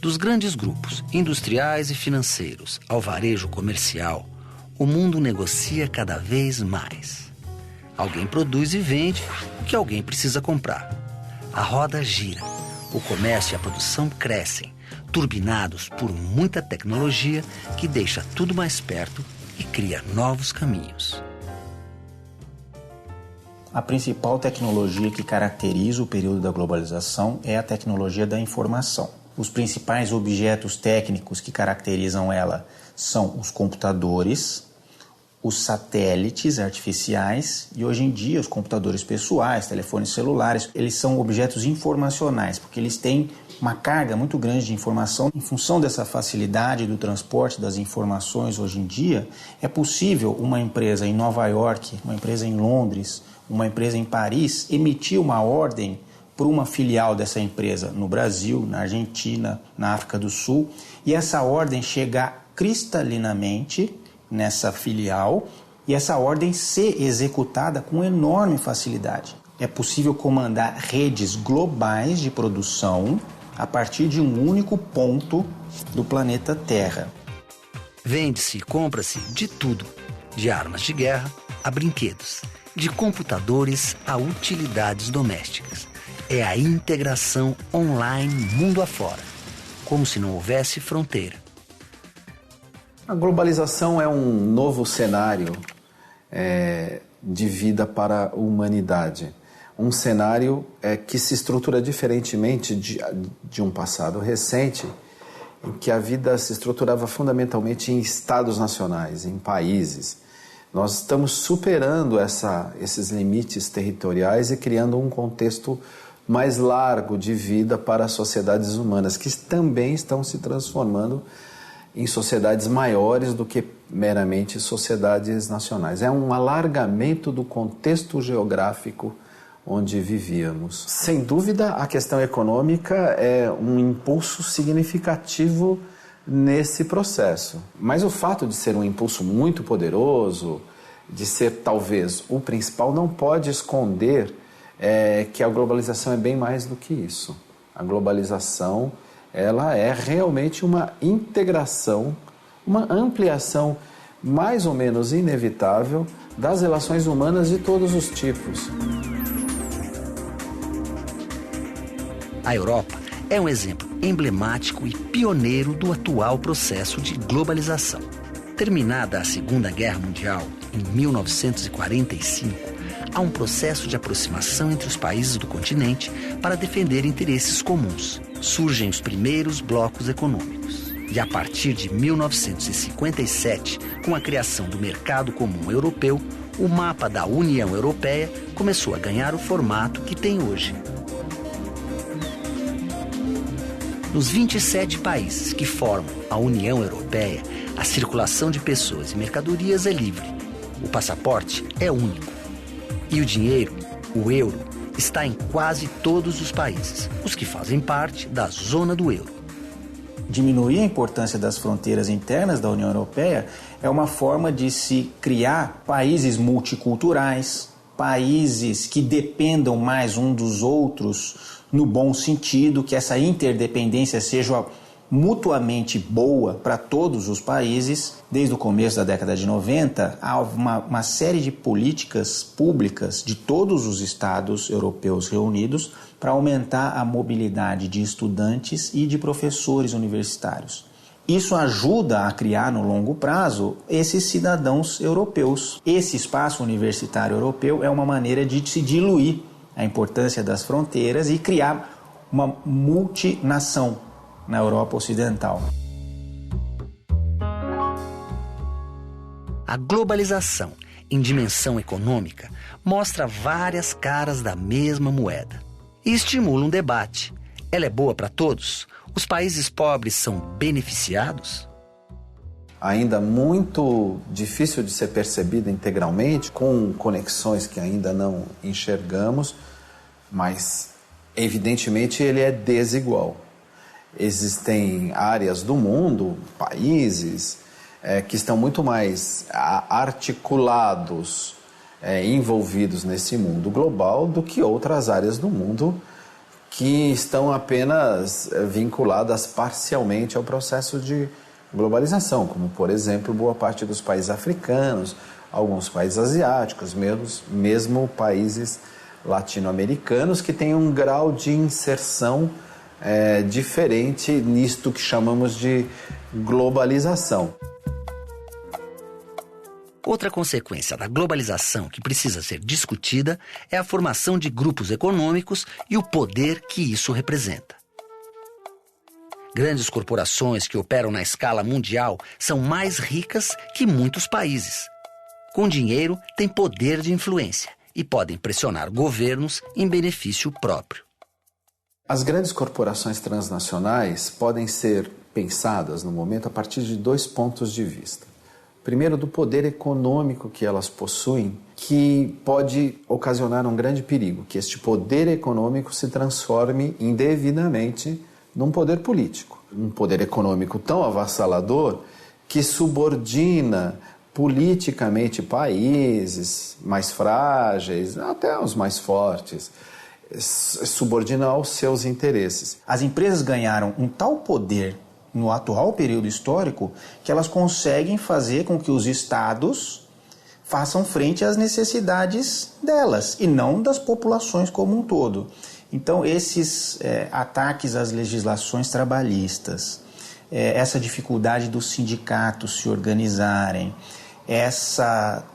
Dos grandes grupos industriais e financeiros ao varejo comercial, o mundo negocia cada vez mais. Alguém produz e vende o que alguém precisa comprar. A roda gira, o comércio e a produção crescem, turbinados por muita tecnologia que deixa tudo mais perto e cria novos caminhos. A principal tecnologia que caracteriza o período da globalização é a tecnologia da informação. Os principais objetos técnicos que caracterizam ela são os computadores, os satélites artificiais e, hoje em dia, os computadores pessoais, telefones celulares. Eles são objetos informacionais, porque eles têm uma carga muito grande de informação. Em função dessa facilidade do transporte das informações hoje em dia, é possível uma empresa em Nova York, uma empresa em Londres, uma empresa em Paris, emitir uma ordem por uma filial dessa empresa no Brasil, na Argentina, na África do Sul, e essa ordem chegar cristalinamente nessa filial e essa ordem ser executada com enorme facilidade. É possível comandar redes globais de produção a partir de um único ponto do planeta Terra. Vende-se e compra-se de tudo, de armas de guerra a brinquedos, de computadores a utilidades domésticas. É a integração online mundo afora, como se não houvesse fronteira. A globalização é um novo cenário de vida para a humanidade. Um cenário que se estrutura diferentemente de um passado recente, em que a vida se estruturava fundamentalmente em estados nacionais, em países. Nós estamos superando esses limites territoriais e criando um contexto mais largo de vida para as sociedades humanas, que também estão se transformando em sociedades maiores do que meramente sociedades nacionais. É um alargamento do contexto geográfico onde vivíamos. Sem dúvida, a questão econômica é um impulso significativo nesse processo. Mas o fato de ser um impulso muito poderoso, de ser talvez o principal, não pode esconder que a globalização é bem mais do que isso. A globalização, ela é realmente uma integração, uma ampliação mais ou menos inevitável das relações humanas de todos os tipos. A Europa é um exemplo emblemático e pioneiro do atual processo de globalização. Terminada a Segunda Guerra Mundial, em 1945, há um processo de aproximação entre os países do continente para defender interesses comuns. Surgem os primeiros blocos econômicos. E a partir de 1957, com a criação do Mercado Comum Europeu, o mapa da União Europeia começou a ganhar o formato que tem hoje. Nos 27 países que formam a União Europeia, a circulação de pessoas e mercadorias é livre. O passaporte é único. E o dinheiro, o euro, está em quase todos os países, os que fazem parte da zona do euro. Diminuir a importância das fronteiras internas da União Europeia é uma forma de se criar países multiculturais, países que dependam mais um dos outros no bom sentido, que essa interdependência seja mutuamente boa para todos os países. Desde o começo da década de 90, há uma série de políticas públicas de todos os estados europeus reunidos para aumentar a mobilidade de estudantes e de professores universitários. Isso ajuda a criar, no longo prazo, esses cidadãos europeus. Esse espaço universitário europeu é uma maneira de se diluir a importância das fronteiras e criar uma multinação na Europa Ocidental. A globalização, em dimensão econômica, mostra várias caras da mesma moeda e estimula um debate. Ela é boa para todos? Os países pobres são beneficiados? Ainda muito difícil de ser percebida integralmente, com conexões que ainda não enxergamos, mas evidentemente ele é desigual. Existem áreas do mundo, países, que estão muito mais articulados, envolvidos nesse mundo global do que outras áreas do mundo que estão apenas vinculadas parcialmente ao processo de globalização, como, por exemplo, boa parte dos países africanos, alguns países asiáticos, mesmo países latino-americanos, que têm um grau de inserção diferente nisto que chamamos de globalização. Outra consequência da globalização que precisa ser discutida é a formação de grupos econômicos e o poder que isso representa. Grandes corporações que operam na escala mundial são mais ricas que muitos países. Com dinheiro, têm poder de influência e podem pressionar governos em benefício próprio. As grandes corporações transnacionais podem ser pensadas no momento a partir de 2 pontos de vista. Primeiro, do poder econômico que elas possuem, que pode ocasionar um grande perigo, que este poder econômico se transforme indevidamente num poder político. Um poder econômico tão avassalador que subordina politicamente países mais frágeis, até os mais fortes, subordina aos seus interesses. As empresas ganharam um tal poder no atual período histórico que elas conseguem fazer com que os estados façam frente às necessidades delas e não das populações como um todo. Então, esses ataques às legislações trabalhistas, essa dificuldade dos sindicatos se organizarem,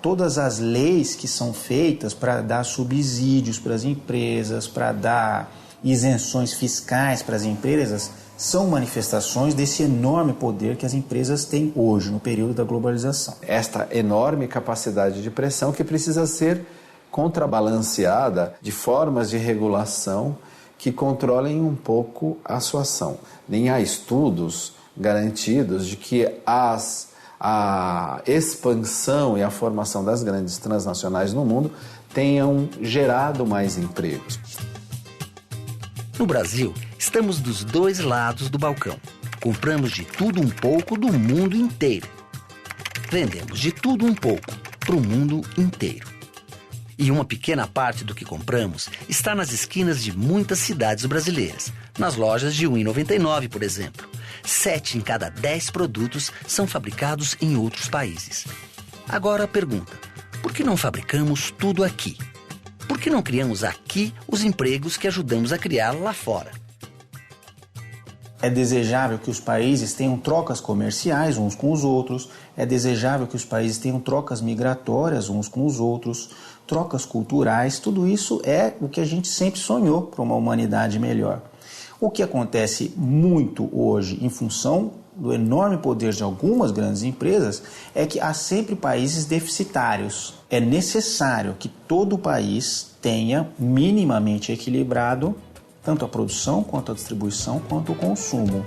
todas as leis que são feitas para dar subsídios para as empresas, para dar isenções fiscais para as empresas, são manifestações desse enorme poder que as empresas têm hoje, no período da globalização. Esta enorme capacidade de pressão que precisa ser contrabalanceada de formas de regulação que controlem um pouco a sua ação. Nem há estudos garantidos de que a expansão e a formação das grandes transnacionais no mundo tenham gerado mais empregos. No Brasil, estamos dos 2 lados do balcão. Compramos de tudo um pouco do mundo inteiro. Vendemos de tudo um pouco para o mundo inteiro. E uma pequena parte do que compramos está nas esquinas de muitas cidades brasileiras. Nas lojas de R$ 1,99, por exemplo. 7 em cada 10 produtos são fabricados em outros países. Agora a pergunta: por que não fabricamos tudo aqui? Por que não criamos aqui os empregos que ajudamos a criar lá fora? É desejável que os países tenham trocas comerciais uns com os outros, é desejável que os países tenham trocas migratórias uns com os outros, trocas culturais, tudo isso é o que a gente sempre sonhou para uma humanidade melhor. O que acontece muito hoje em função do enorme poder de algumas grandes empresas é que há sempre países deficitários. É necessário que todo o país tenha minimamente equilibrado tanto a produção, quanto a distribuição, quanto o consumo.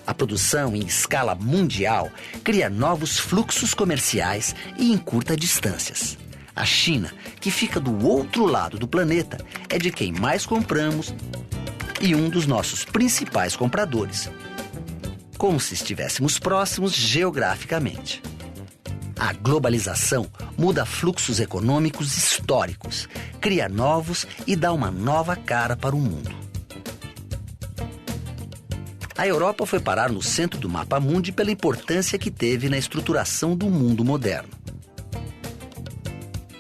A produção em escala mundial cria novos fluxos comerciais e encurta distâncias. A China, que fica do outro lado do planeta, é de quem mais compramos e um dos nossos principais compradores. Como se estivéssemos próximos geograficamente. A globalização muda fluxos econômicos históricos, cria novos e dá uma nova cara para o mundo. A Europa foi parar no centro do mapa mundi pela importância que teve na estruturação do mundo moderno.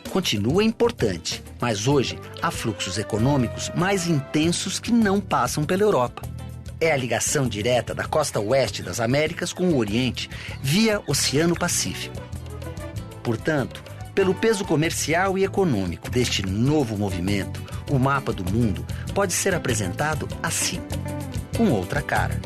Continua importante, mas hoje há fluxos econômicos mais intensos que não passam pela Europa. É a ligação direta da costa oeste das Américas com o Oriente via Oceano Pacífico. Portanto, pelo peso comercial e econômico deste novo movimento, o mapa do mundo pode ser apresentado assim, com outra cara.